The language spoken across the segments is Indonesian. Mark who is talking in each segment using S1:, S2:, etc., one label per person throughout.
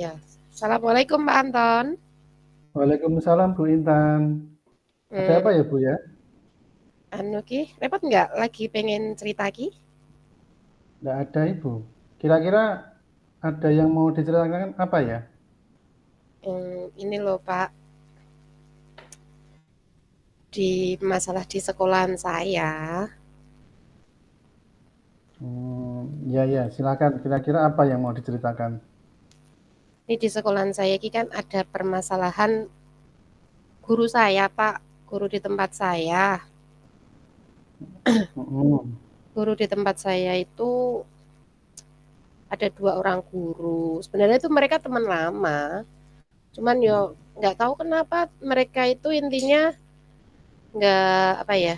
S1: Ya. Assalamualaikum Pak Anton.
S2: Waalaikumsalam Bu Intan. Ada apa
S1: Hmm,
S2: ya Bu ya?
S1: anu ki, repot nggak lagi pengen cerita ki?
S2: Nggak ada Ibu. Kira-kira ada yang mau diceritakan apa ya?
S1: Ini loh Pak, di masalah di sekolahan saya.
S2: Ya ya, silakan. Kira-kira apa yang mau diceritakan?
S1: Ini di sekolahan saya ki kan ada permasalahan guru saya Pak, guru di tempat saya.
S2: Mm-mm.
S1: Guru di tempat saya itu ada dua orang guru. Sebenarnya itu mereka teman lama. Cuman yo nggak tahu kenapa mereka itu intinya nggak apa ya,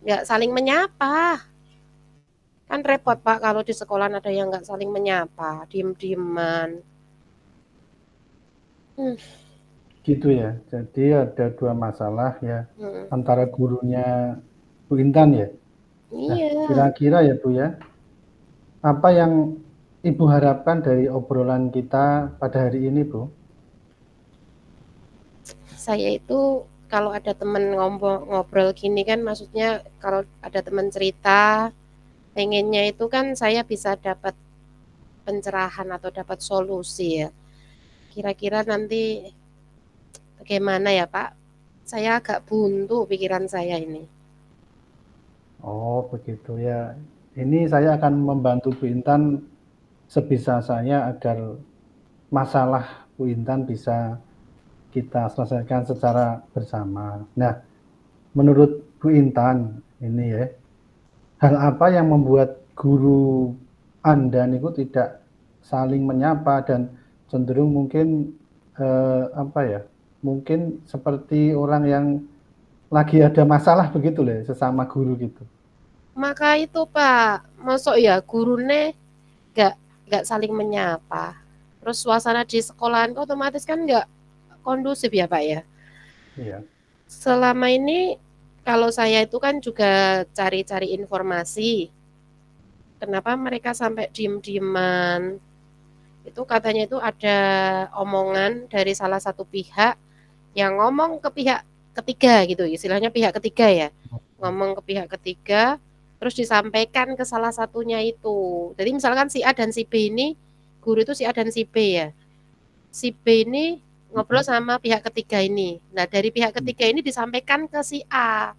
S1: nggak saling menyapa. Kan repot Pak kalau di sekolah ada yang nggak saling menyapa, diem-dieman. Hmm,
S2: Gitu ya. Jadi ada dua masalah ya
S1: hmm.
S2: antara gurunya Bu Intan ya. Nah,
S1: Iya,
S2: kira-kira ya Bu ya, apa yang Ibu harapkan dari obrolan kita pada hari ini Bu?
S1: saya itu kalau ada temen ngobrol gini kan maksudnya kalau ada temen cerita, pengennya itu kan saya bisa dapat pencerahan atau dapat solusi ya. Kira-kira nanti bagaimana ya Pak? Saya agak buntu pikiran saya ini.
S2: Oh, begitu ya. Ini saya akan membantu Bu Intan sebisa saya agar masalah Bu Intan bisa kita selesaikan secara bersama. Nah, menurut Bu Intan, ini ya, hal apa yang membuat guru Anda niku tidak saling menyapa dan cenderung mungkin apa ya? Mungkin seperti orang yang lagi ada masalah begitu loh, sesama guru gitu.
S1: Maka itu Pak, masuk ya gurune nggak nggak saling menyapa. Terus suasana di sekolahan otomatis kan nggak kondusif ya Pak ya.
S2: Iya.
S1: Selama ini kalau saya itu kan juga cari-cari informasi. Kenapa mereka sampai diem-dieman? Itu katanya itu ada omongan dari salah satu pihak yang ngomong ke pihak ketiga gitu, istilahnya pihak ketiga ya. Ngomong ke pihak ketiga, terus disampaikan ke salah satunya itu. Jadi misalkan si A dan si B ini, guru itu si A dan si B ya. Si B ini ngobrol sama pihak ketiga ini. Nah, dari pihak ketiga ini disampaikan ke si A.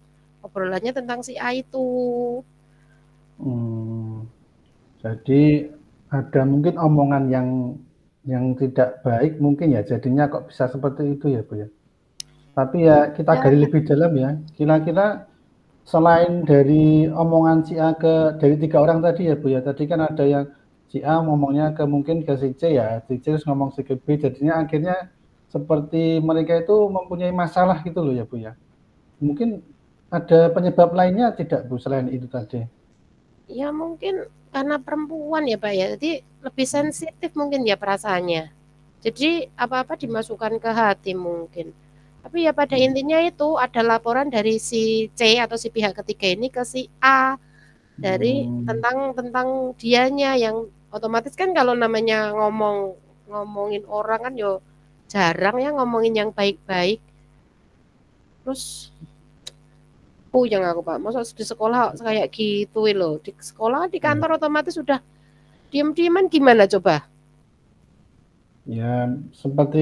S1: Obrolannya tentang si A itu.
S2: Hmm, jadi ada mungkin omongan yang tidak baik mungkin ya jadinya kok bisa seperti itu ya Bu ya. Tapi ya kita gali
S1: Ya,
S2: lebih dalam ya. Kira-kira selain dari omongan si A ke dari 3 orang tadi ya Bu ya. Tadi kan ada yang si A ngomongnya ke mungkin ke si C ya, si C terus ngomong si ke B jadinya akhirnya seperti mereka itu mempunyai masalah gitu loh ya Bu ya. Mungkin ada penyebab lainnya tidak Bu selain itu tadi?
S1: ya mungkin karena perempuan ya Pak ya. Jadi lebih sensitif mungkin ya perasaannya. Jadi apa-apa dimasukkan ke hati mungkin. Tapi ya pada intinya itu ada laporan dari si C atau si pihak ketiga ini ke si A dari
S2: Hmm,
S1: tentang tentang dianya yang otomatis kan kalau namanya ngomongin orang kan yo jarang ya ngomongin yang baik-baik. Terus puyeng aku Pak, masa di sekolah kayak gitu loh. Di sekolah di
S2: ya.
S1: kantor otomatis sudah diem-dieman gimana coba?
S2: Ya, seperti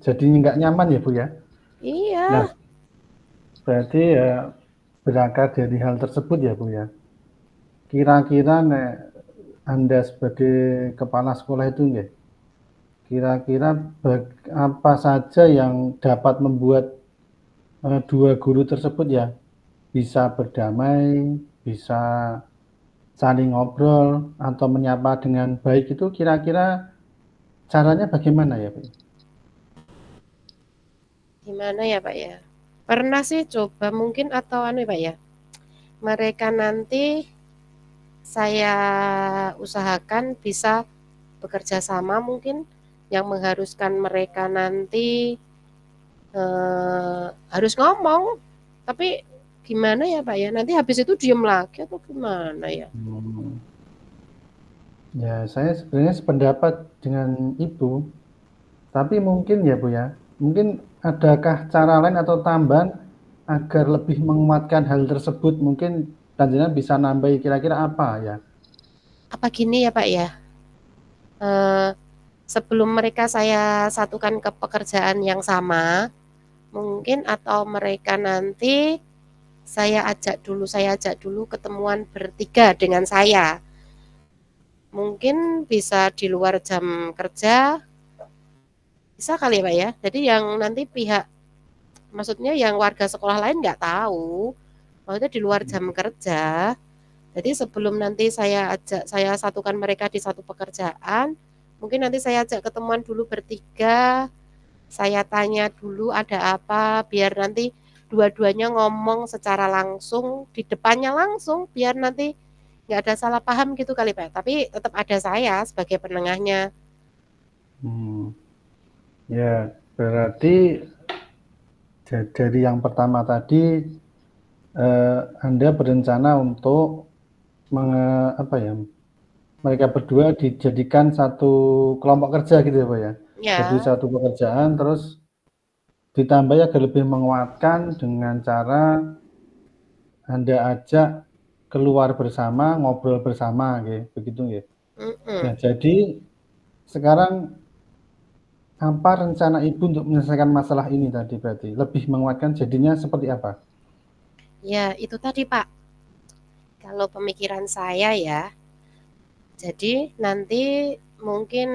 S2: jadi nggak nyaman ya, Bu, ya? Nah,
S1: Iya,
S2: berarti ya berangkat dari hal tersebut ya, Bu, ya. Kira-kira nek Anda sebagai kepala sekolah itu nggih, kira-kira apa saja yang dapat membuat, 2 guru tersebut ya bisa berdamai, bisa saling ngobrol atau menyapa dengan baik itu kira-kira caranya bagaimana ya, Bu?
S1: gimana ya Pak ya? Pernah sih coba mungkin atau anu ya Pak ya? Mereka nanti saya usahakan bisa bekerja sama mungkin yang mengharuskan mereka nanti harus ngomong. Tapi gimana ya Pak ya? Nanti habis itu diem lagi atau gimana ya?
S2: Hmm. Ya, saya sebenarnya sependapat dengan Ibu, tapi mungkin ya, Bu, ya, mungkin adakah cara lain atau tambahan agar lebih menguatkan hal tersebut? Mungkin Panjenengan bisa nambahi kira-kira apa ya?
S1: Apa gini ya Pak ya, sebelum mereka saya satukan ke pekerjaan yang sama, mungkin atau mereka nanti saya ajak dulu ketemuan bertiga dengan saya. Mungkin bisa di luar jam kerja, bisa kali ya Pak ya. Jadi yang nanti maksudnya yang warga sekolah lain nggak tahu, maksudnya di luar jam kerja. Jadi sebelum nanti saya satukan mereka di satu pekerjaan, mungkin nanti saya ajak ketemuan dulu bertiga, saya tanya dulu ada apa, biar nanti dua-duanya ngomong secara langsung, di depannya langsung, biar nanti nggak ada salah paham gitu kali Pak. Tapi tetap ada saya sebagai penengahnya.
S2: Hmm, ya, berarti dari yang pertama tadi, Anda berencana untuk apa ya, mereka berdua dijadikan satu kelompok kerja gitu ya, Pak, ya? Jadi
S1: Ya,
S2: satu pekerjaan terus ditambah agar lebih menguatkan dengan cara Anda ajak keluar bersama, ngobrol bersama nggih, begitu nggih? Nah,
S1: mm-mm.
S2: jadi sekarang apa rencana Ibu untuk menyelesaikan masalah ini tadi berarti? Lebih menguatkan jadinya seperti apa?
S1: Ya itu tadi Pak. Kalau pemikiran saya ya, jadi nanti mungkin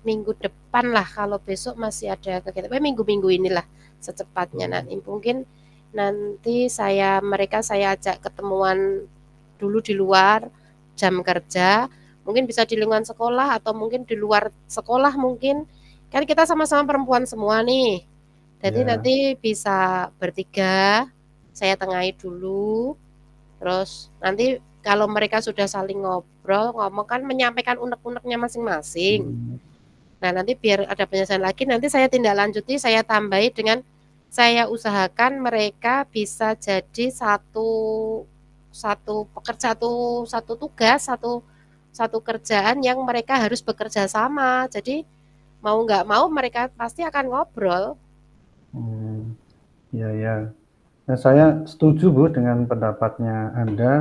S1: minggu depan lah kalau besok masih ada kegiatan, minggu-minggu inilah secepatnya
S2: Mhm,
S1: nanti mungkin nanti mereka saya ajak ketemuan dulu di luar jam kerja, mungkin bisa di lingkungan sekolah atau mungkin di luar sekolah mungkin kan kita sama-sama perempuan semua nih. Jadi
S2: iya,
S1: nanti bisa bertiga, saya tengahi dulu. Terus nanti kalau mereka sudah saling ngobrol, ngomong kan menyampaikan unek-uneknya masing-masing.
S2: mhm,
S1: Nah, nanti biar ada penyelesaian lagi, nanti saya tindak lanjuti, saya tambahi dengan saya usahakan mereka bisa jadi satu satu pekerja satu satu tugas, satu satu kerjaan yang mereka harus bekerja sama. Jadi mau nggak mau mereka pasti akan ngobrol.
S2: mmm, iya iya. Nah, saya setuju Bu dengan pendapatnya Anda,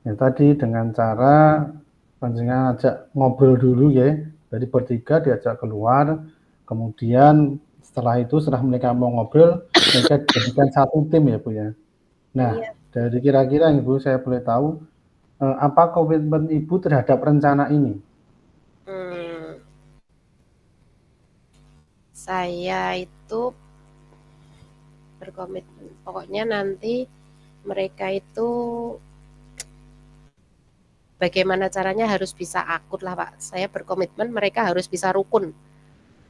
S2: ya tadi dengan cara panjenengan ajak ngobrol dulu ya, jadi bertiga diajak keluar, kemudian setelah mereka mau ngobrol, mereka dijadikan satu tim ya Bu ya. Nah,
S1: Iya.
S2: dari kira-kira Ibu saya boleh tahu, apa komitmen Ibu terhadap rencana ini?
S1: Hmm, saya itu berkomitmen. Pokoknya nanti mereka itu bagaimana caranya harus bisa akur lah Pak. Saya berkomitmen mereka harus bisa rukun.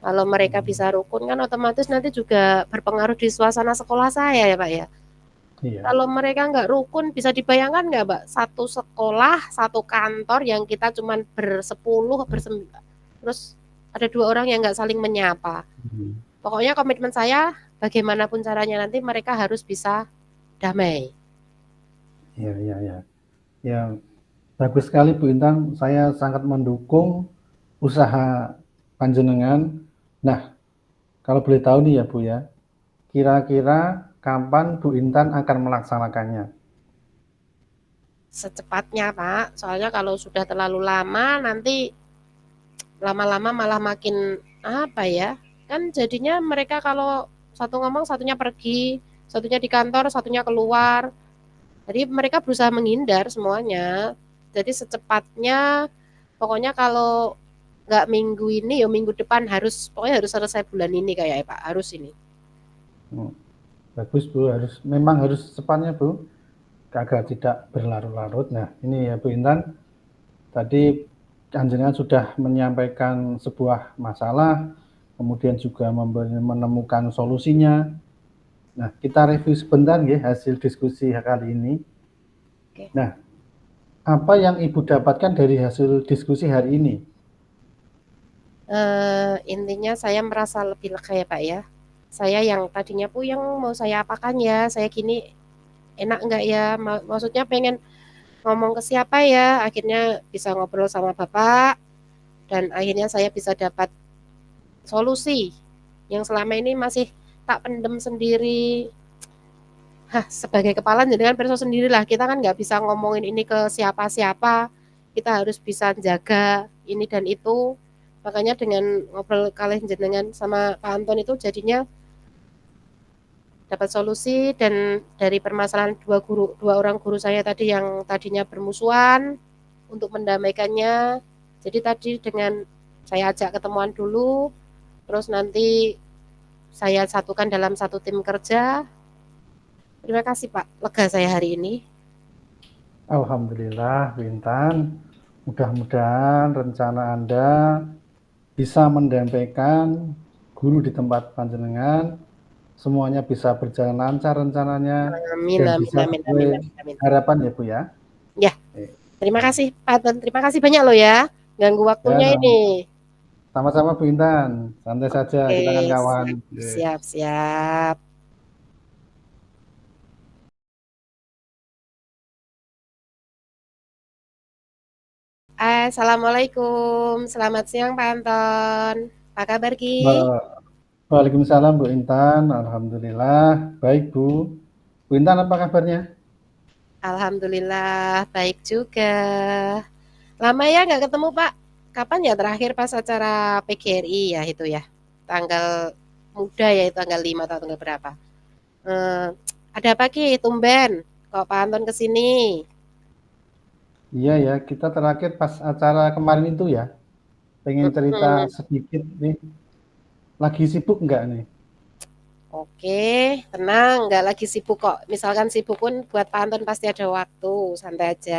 S1: Kalau mereka
S2: Mmm,
S1: bisa rukun kan otomatis nanti juga berpengaruh di suasana sekolah saya ya Pak ya.
S2: iya,
S1: Kalau mereka nggak rukun bisa dibayangkan nggak Pak? Satu sekolah, satu kantor yang kita cuman bersepuluh, bersembilan. Terus ada dua orang yang nggak saling menyapa.
S2: mhm,
S1: Pokoknya komitmen saya bagaimanapun caranya nanti mereka harus bisa damai.
S2: iya iya iya. Ya, bagus sekali Bu Intan, saya sangat mendukung usaha panjenengan. Nah, kalau boleh tahu nih ya Bu ya, kira-kira kapan Bu Intan akan melaksanakannya?
S1: Secepatnya Pak, soalnya kalau sudah terlalu lama nanti lama-lama malah makin apa ya? Kan jadinya mereka kalau satu ngomong satunya pergi, satunya di kantor, satunya keluar. Jadi mereka berusaha menghindar semuanya. Jadi secepatnya, pokoknya kalau nggak minggu ini, ya minggu depan pokoknya harus selesai bulan ini kayak ya Pak, harus ini.
S2: Mmm, bagus Bu, memang harus secepatnya Bu, agar tidak berlarut-larut. Nah, ini ya Bu Intan, tadi panjenengan sudah menyampaikan sebuah masalah, kemudian juga menemukan solusinya. Nah, kita review sebentar ya hasil diskusi kali ini.
S1: Oke.
S2: Nah, apa yang Ibu dapatkan dari hasil diskusi hari ini?
S1: Intinya saya merasa lebih lega ya Pak ya. Saya yang tadinya puyeng mau saya apakan ya, saya gini enak nggak ya? Maksudnya pengen ngomong ke siapa ya, akhirnya bisa ngobrol sama Bapak, dan akhirnya saya bisa dapat solusi yang selama ini masih tak pendem sendiri. Hah, sebagai kepala jenengan perso sendirilah, kita kan nggak bisa ngomongin ini ke siapa-siapa, kita harus bisa jaga ini dan itu. Makanya dengan ngobrol kalian jenengan sama Pak Anton itu jadinya dapat solusi, dan dari permasalahan dua orang guru saya tadi yang tadinya bermusuhan untuk mendamaikannya. Jadi tadi dengan saya ajak ketemuan dulu, terus nanti saya satukan dalam satu tim kerja. Terima kasih Pak, lega saya hari ini.
S2: Alhamdulillah, Bu Intan. Mudah-mudahan rencana Anda bisa mendampaikan guru di tempat panjenengan, semuanya bisa berjalan lancar rencananya,
S1: Amin,
S2: dan
S1: amin,
S2: bisa
S1: amin, amin,
S2: sesuai
S1: amin, amin.
S2: harapan ya, Bu, ya?
S1: Ya, terima kasih Pak Anton, terima kasih banyak loh ya, ganggu
S2: Ya,
S1: waktunya ini.
S2: sama-sama Bu Intan, santai saja,
S1: Oke,
S2: kita kan kawan.
S1: siap, siap, siap. Assalamualaikum, selamat siang Pak Anton. Apa kabar Ki?
S2: Waalaikumsalam Bu Intan, Alhamdulillah, baik Bu. Bu Intan apa kabarnya?
S1: Alhamdulillah, baik juga. Lama ya nggak ketemu Pak. Kapan ya terakhir pas acara PGRI ya itu ya? Tanggal muda ya itu tanggal 5 atau tanggal berapa? Eh, ada apa Ki? Tumben. Kok Pak Anton kesini?
S2: Iya ya, kita terakhir pas acara kemarin itu ya, pengen cerita
S1: Mm-mm.
S2: sedikit nih. Lagi sibuk nggak nih?
S1: Oke, tenang, nggak lagi sibuk kok. Misalkan sibuk pun buat Pak Anton pasti ada waktu, santai aja.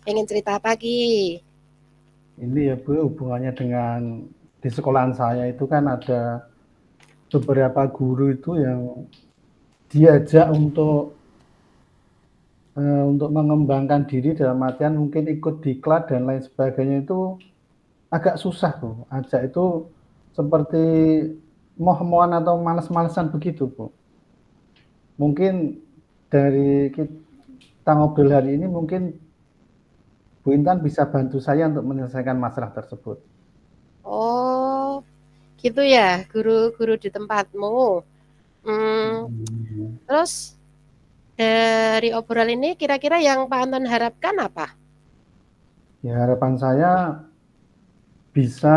S1: Pengen cerita apa Ki?
S2: Ini ya Bu, hubungannya dengan di sekolahan saya itu kan ada beberapa guru itu yang diajak untuk mengembangkan diri dalam artian mungkin ikut diklat dan lain sebagainya itu agak susah Bu. Ajak itu seperti moh-mohan atau males-malesan begitu Bu. Mungkin dari kita ngobrol hari ini mungkin Bu Intan bisa bantu saya untuk menyelesaikan masalah tersebut.
S1: Oh, gitu ya, guru-guru di tempatmu. Hmm,
S2: Hmm.
S1: terus dari obrolan ini kira-kira yang Pak Anton harapkan apa?
S2: Ya harapan saya bisa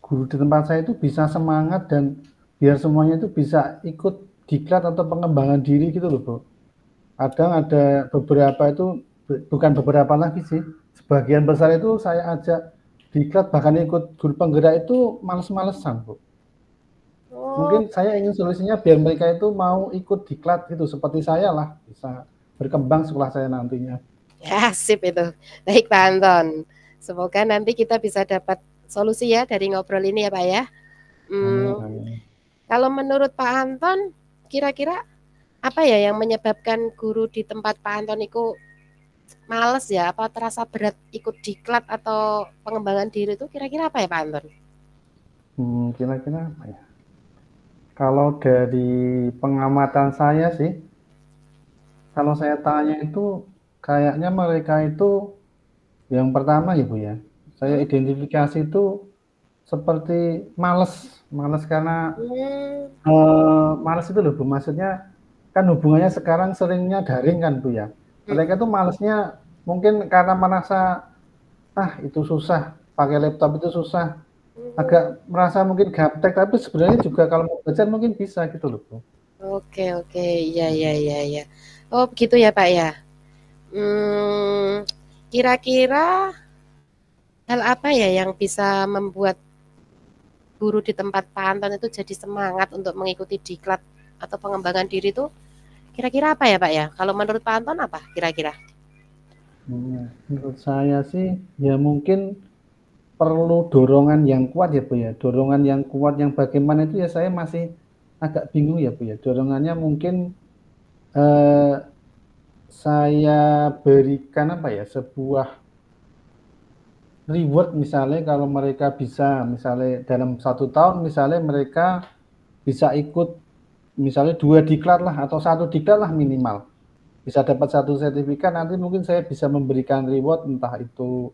S2: guru di tempat saya itu bisa semangat dan biar semuanya itu bisa ikut diklat atau pengembangan diri gitu loh Bu. Kadang ada beberapa itu bukan beberapa lagi sih, sebagian besar itu saya ajak diklat bahkan ikut guru penggerak itu males-malesan Bu.
S1: Oh,
S2: Mungkin saya ingin solusinya biar mereka itu mau ikut diklat itu seperti saya lah bisa berkembang sekolah saya nantinya.
S1: ya sip itu. Baik Pak Anton. Semoga nanti kita bisa dapat solusi ya dari ngobrol ini ya Pak ya.
S2: Amin,
S1: Hmm,
S2: amin.
S1: kalau menurut Pak Anton, kira-kira apa ya yang menyebabkan guru di tempat Pak Anton itu males ya? Apa terasa berat ikut diklat atau pengembangan diri itu kira-kira apa ya Pak Anton?
S2: Kira-kira apa ya? Kalau dari pengamatan saya sih, kalau saya tanya itu kayaknya mereka itu yang pertama ya Bu ya, saya
S1: Hmm?
S2: identifikasi itu seperti males, males karena
S1: Hmm.
S2: males itu loh Bu, maksudnya kan hubungannya sekarang seringnya daring kan Bu ya. Mereka tuh malesnya mungkin karena merasa, ah itu susah, pakai laptop itu susah,
S1: Hmm.
S2: agak merasa mungkin gaptek, tapi sebenarnya juga kalau mau belajar mungkin bisa gitu loh Bu.
S1: Oke, oke, iya, iya, iya, iya. Oh, begitu ya, Pak ya. Hmm, kira-kira hal apa ya yang bisa membuat guru di tempat Pak Anton itu jadi semangat untuk mengikuti diklat atau pengembangan diri itu? Kira-kira apa ya, Pak ya? Kalau menurut Pak Anton apa kira-kira?
S2: Menurut saya sih ya mungkin perlu dorongan yang kuat ya Bu ya, dorongan yang kuat yang bagaimana itu ya saya masih agak bingung ya Bu ya. Dorongannya mungkin, eee, saya berikan apa ya, sebuah reward misalnya kalau mereka bisa misalnya dalam 1 tahun misalnya mereka bisa ikut misalnya 2 diklat lah atau 1 diklat lah minimal. bisa dapat 1 sertifikat, nanti mungkin saya bisa memberikan reward, entah itu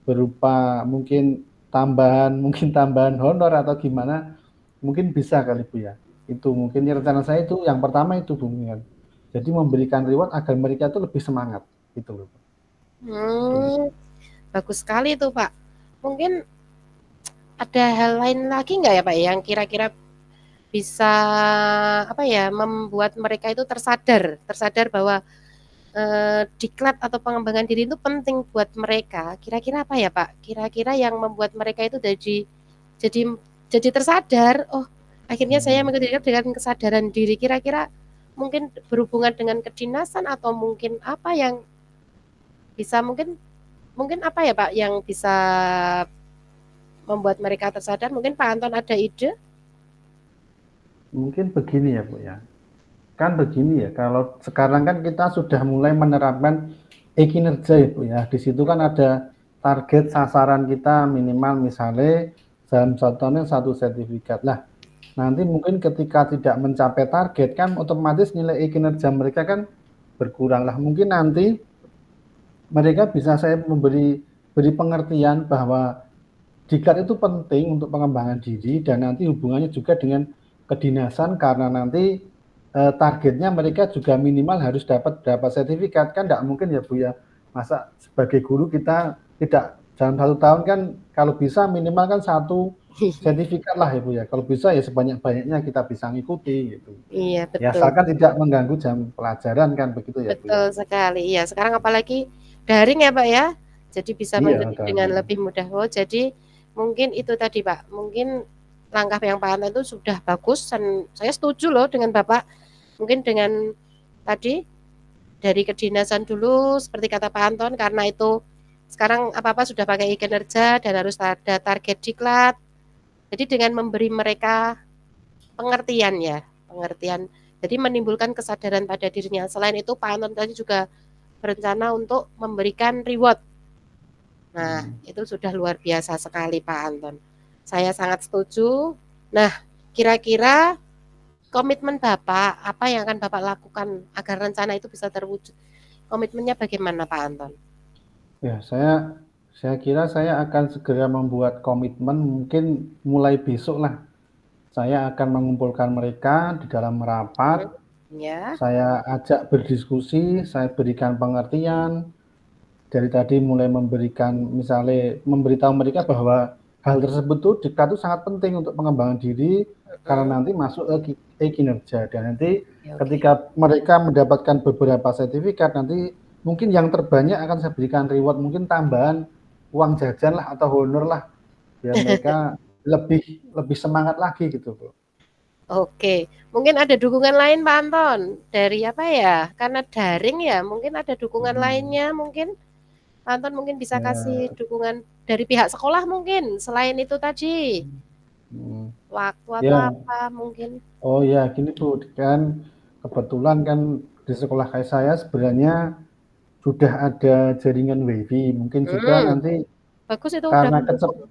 S2: berupa mungkin tambahan honor atau gimana, mungkin bisa kali Bu ya. Itu mungkin rencana saya itu yang pertama itu Bu ya. Jadi memberikan reward agar mereka itu lebih semangat, gitu loh.
S1: Bagus sekali tuh Pak. Mungkin ada hal lain lagi nggak ya Pak yang kira-kira bisa apa ya membuat mereka itu tersadar bahwa diklat atau pengembangan diri itu penting buat mereka. Kira-kira apa ya Pak? Kira-kira yang membuat mereka itu jadi tersadar. Oh, akhirnya saya mengikuti diklat dengan kesadaran diri. Kira-kira mungkin berhubungan dengan kedinasan atau mungkin apa yang bisa mungkin apa ya Pak yang bisa membuat mereka tersadar? Mungkin Pak Anton ada ide?
S2: Mungkin begini ya Bu ya. Kan begini ya, kalau sekarang kan kita sudah mulai menerapkan e-kinerja ya Bu ya. Di situ kan ada target sasaran kita minimal misalnya dalam 1 tahun 1 sertifikat. Lah, nanti mungkin ketika tidak mencapai target kan otomatis nilai e-kinerja mereka kan berkurang lah. Mungkin nanti mereka bisa saya beri pengertian bahwa diklat itu penting untuk pengembangan diri dan nanti hubungannya juga dengan kedinasan karena nanti targetnya mereka juga minimal harus dapat berapa sertifikat. Kan tidak mungkin ya Bu ya, masa sebagai guru kita tidak dalam 1 tahun kan kalau bisa minimal kan 1 sertifikat lah ya Bu ya. Kalau bisa ya sebanyak-banyaknya kita bisa ngikuti gitu.
S1: Iya
S2: Ya
S1: betul.
S2: asalkan tidak mengganggu jam pelajaran kan begitu ya Bu ya.
S1: Betul sekali. Iya, sekarang apalagi daring ya Pak ya. Jadi bisa
S2: Iya
S1: mendidik dengan
S2: daring.
S1: lebih mudah. Oh, jadi mungkin itu tadi Pak. Mungkin langkah yang Pak Anton itu sudah bagus dan saya setuju loh dengan Bapak. Mungkin dengan tadi dari kedinasan dulu seperti kata Pak Anton karena itu sekarang apa-apa sudah pakai e-kinerja dan harus ada target diklat. Jadi dengan memberi mereka pengertian ya, pengertian. Jadi menimbulkan kesadaran pada dirinya. Selain itu Pak Anton tadi juga berencana untuk memberikan reward. Nah, itu sudah luar biasa sekali Pak Anton. Saya sangat setuju. Nah, kira-kira komitmen Bapak, apa yang akan Bapak lakukan agar rencana itu bisa terwujud? Komitmennya bagaimana Pak Anton?
S2: Ya, saya kira saya akan segera membuat komitmen mungkin mulai besok lah. Saya akan mengumpulkan mereka di dalam rapat.
S1: Ya.
S2: Saya ajak berdiskusi, saya berikan pengertian. Dari tadi mulai memberikan misalnya memberitahu mereka bahwa hal tersebut tuh diklat itu sangat penting untuk pengembangan diri karena nanti masuk ke e-kinerja dan nanti ketika mereka mendapatkan beberapa sertifikat nanti mungkin yang terbanyak akan saya berikan reward mungkin tambahan uang jajan lah atau honor lah biar mereka lebih semangat lagi gitu Bu.
S1: Oke, mungkin ada dukungan lain Pak Anton dari apa ya? Karena daring ya, mungkin ada dukungan lainnya mungkin Pak Anton mungkin bisa kasih dukungan dari pihak sekolah mungkin selain itu tadi. Waktu atau
S2: Ya.
S1: apa mungkin?
S2: Oh ya, gini Bu, kan kebetulan kan di sekolah kayak saya sebenarnya sudah ada jaringan WiFi, mungkin juga nanti
S1: Bagus itu udah
S2: karena
S1: mendukung.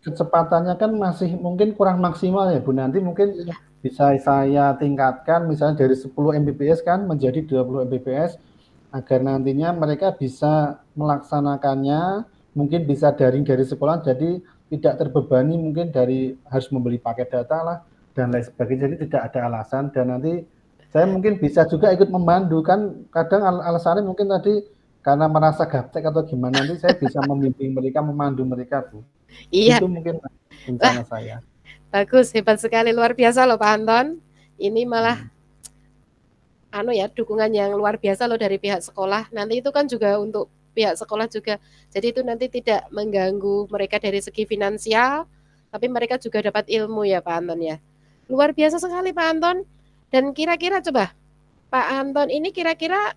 S2: kecepatannya kan masih mungkin kurang maksimal ya Bu, nanti mungkin
S1: Iya.
S2: bisa saya tingkatkan misalnya dari 10 Mbps kan menjadi 20 Mbps agar nantinya mereka bisa melaksanakannya, mungkin bisa daring dari sekolah jadi tidak terbebani mungkin dari harus membeli paket data lah dan lain sebagainya, jadi tidak ada alasan dan nanti saya mungkin bisa juga ikut memandu kan kadang alasannya mungkin tadi karena merasa gaptek atau gimana nanti saya bisa membimbing mereka, memandu mereka Bu.
S1: Iya.
S2: Itu mungkin
S1: Wah,
S2: rencana saya.
S1: bagus, hebat sekali, luar biasa loh Pak Anton. Ini malah dukungan yang luar biasa loh dari pihak sekolah. Nanti itu kan juga untuk pihak sekolah juga. Jadi itu nanti tidak mengganggu mereka dari segi finansial, tapi mereka juga dapat ilmu ya Pak Anton ya. Luar biasa sekali Pak Anton. Dan kira-kira coba Pak Anton ini kira-kira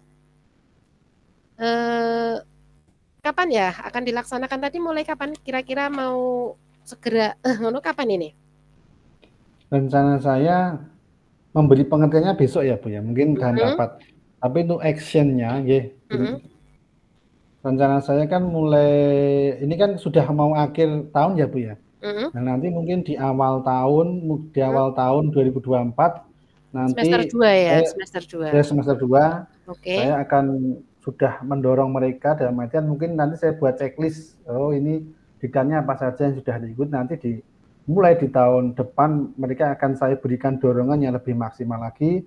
S1: kapan ya akan dilaksanakan tadi mulai kapan? Kira-kira mau segera kapan ini?
S2: Rencana saya memberi pengertiannya besok ya Bu ya, mungkin dalam rapat. Tapi untuk action-nya rencana saya kan mulai ini kan sudah mau akhir tahun ya Bu ya. Nah, nanti mungkin di awal tahun 2024 nanti
S1: semester 2 ya, semester 2.
S2: semester 2
S1: Oke.
S2: Saya akan sudah mendorong mereka dalam artian mungkin nanti saya buat checklist, oh ini dikannya apa saja yang sudah diikut, nanti mulai di tahun depan mereka akan saya berikan dorongan yang lebih maksimal lagi,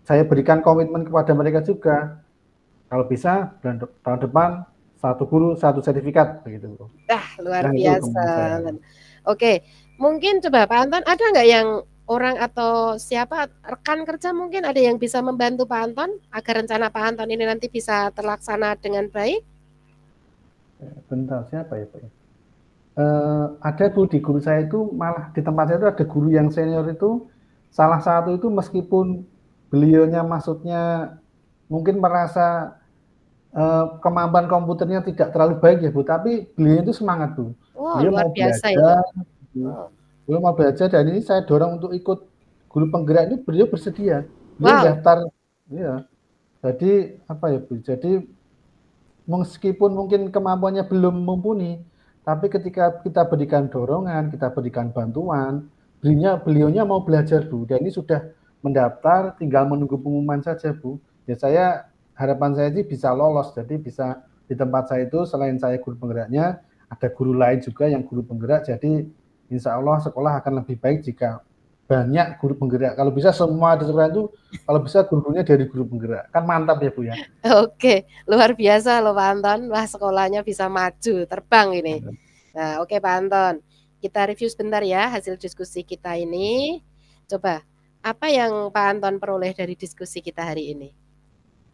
S2: saya berikan komitmen kepada mereka juga, kalau bisa tahun depan 1 guru 1 sertifikat begitu.
S1: Luar
S2: Nah itu
S1: biasa.
S2: kemauan saya.
S1: Oke, mungkin coba Pak Anton ada nggak yang orang atau siapa rekan kerja mungkin ada yang bisa membantu Pak Anton agar rencana Pak Anton ini nanti bisa terlaksana dengan baik?
S2: Bentar, siapa ya Pak ya? Ada Bu, di guru saya itu malah di tempat saya itu ada guru yang senior itu, salah satu itu meskipun beliaunya maksudnya mungkin merasa, kemampuan komputernya tidak terlalu baik ya Bu, tapi beliau itu semangat Bu.
S1: Wow,
S2: Beliau
S1: luar
S2: mau
S1: biasa itu.
S2: belajar gitu,
S1: Oh.
S2: beliau mau belajar dan ini saya dorong untuk ikut guru penggerak ini beliau bersedia. Beliau
S1: Wow.
S2: daftar iya. Jadi apa ya Bu, jadi meskipun mungkin kemampuannya belum mumpuni, tapi ketika kita berikan dorongan, kita berikan bantuan, beliaunya mau belajar Bu, dan ini sudah mendaftar tinggal menunggu pengumuman saja Bu. Ya harapan saya sih bisa lolos, jadi bisa di tempat saya itu selain saya guru penggeraknya, ada guru lain juga yang guru penggerak, jadi insya Allah sekolah akan lebih baik jika banyak guru penggerak. Kalau bisa semua di sekolah itu, kalau bisa guru-gurunya dari guru penggerak, kan mantap ya Bu ya.
S1: Oke, luar biasa loh Pak Anton. Wah, sekolahnya bisa maju, terbang ini. Nah, oke Pak Anton, kita review sebentar ya hasil diskusi kita ini. Coba, apa yang Pak Anton peroleh dari diskusi kita hari ini?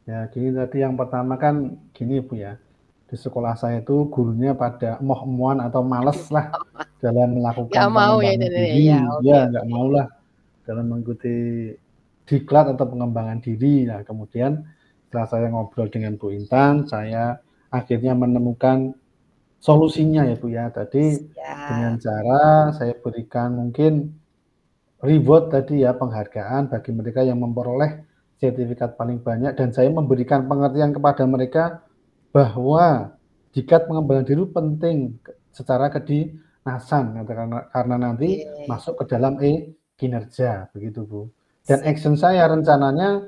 S2: Ya, gini tadi yang pertama kan gini Bu ya, di sekolah saya itu gurunya pada emoh-emohan atau males lah dalam
S1: Nggak
S2: melakukan
S1: mau ya
S2: pengembangan
S1: ini ya,
S2: diri,
S1: oke
S2: ya nggak
S1: oke.
S2: maulah dalam mengikuti diklat atau pengembangan diri. Nah, kemudian setelah saya ngobrol dengan Bu Intan, saya akhirnya menemukan solusinya ya Bu ya. Tadi dengan
S1: Siap.
S2: cara saya berikan mungkin reward tadi ya, penghargaan bagi mereka yang memperoleh sertifikat paling banyak dan saya memberikan pengertian kepada mereka bahwa diklat pengembangan diri penting secara kedinasan karena nanti
S1: Oke,
S2: masuk ke dalam kinerja begitu Bu. Dan
S1: siap.
S2: action saya rencananya,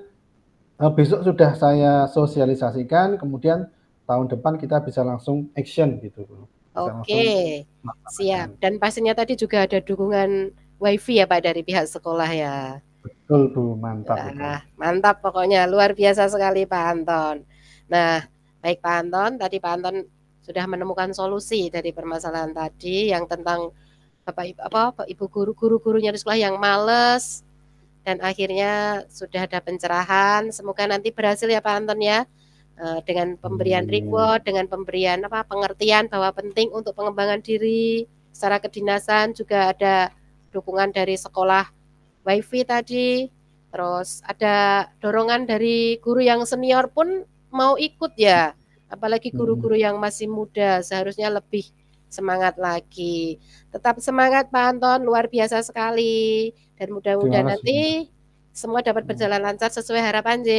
S2: besok sudah saya sosialisasikan kemudian tahun depan kita bisa langsung action gitu Bu, bisa
S1: Oke,
S2: langsung
S1: siap.
S2: melaksanakan.
S1: Dan pastinya tadi juga ada dukungan WiFi ya Pak dari pihak sekolah ya.
S2: Betul Bu, mantap itu.
S1: Wah, mantap pokoknya, luar biasa sekali Pak Anton. Nah, baik Pak Anton, tadi Pak Anton sudah menemukan solusi dari permasalahan tadi yang tentang Bapak Ibu guru-gurunya di sekolah yang males dan akhirnya sudah ada pencerahan. Semoga nanti berhasil ya Pak Anton ya. Dengan pemberian
S2: Amin.
S1: reward, dengan pemberian pengertian bahwa penting untuk pengembangan diri secara kedinasan, juga ada dukungan dari sekolah WiFi tadi, terus ada dorongan dari guru yang senior pun mau ikut ya, apalagi
S2: Mhm.
S1: guru-guru yang masih muda seharusnya lebih semangat lagi. Tetap semangat Pak Anton, luar biasa sekali dan
S2: Terima
S1: mudah-mudahan
S2: kasih Mbak.
S1: nanti semua dapat
S2: Mhm.
S1: berjalan lancar sesuai harapan J.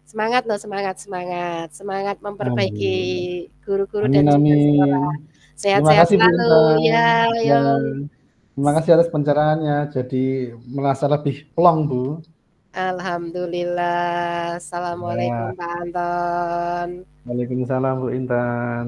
S1: Semangat loh, semangat semangat. Semangat memperbaiki
S2: Amin.
S1: guru-guru
S2: Amin
S1: dan juga
S2: amin.
S1: sekolah.
S2: Terima
S1: Sehat-sehat
S2: kasih Bu
S1: selalu,
S2: Intan.
S1: ya
S2: Ya,
S1: yo.
S2: terima kasih atas pencerahannya, jadi merasa lebih plong Bu.
S1: Alhamdulillah. Assalamualaikum
S2: Ya.
S1: Pak Anton.
S2: Waalaikumsalam Bu Intan.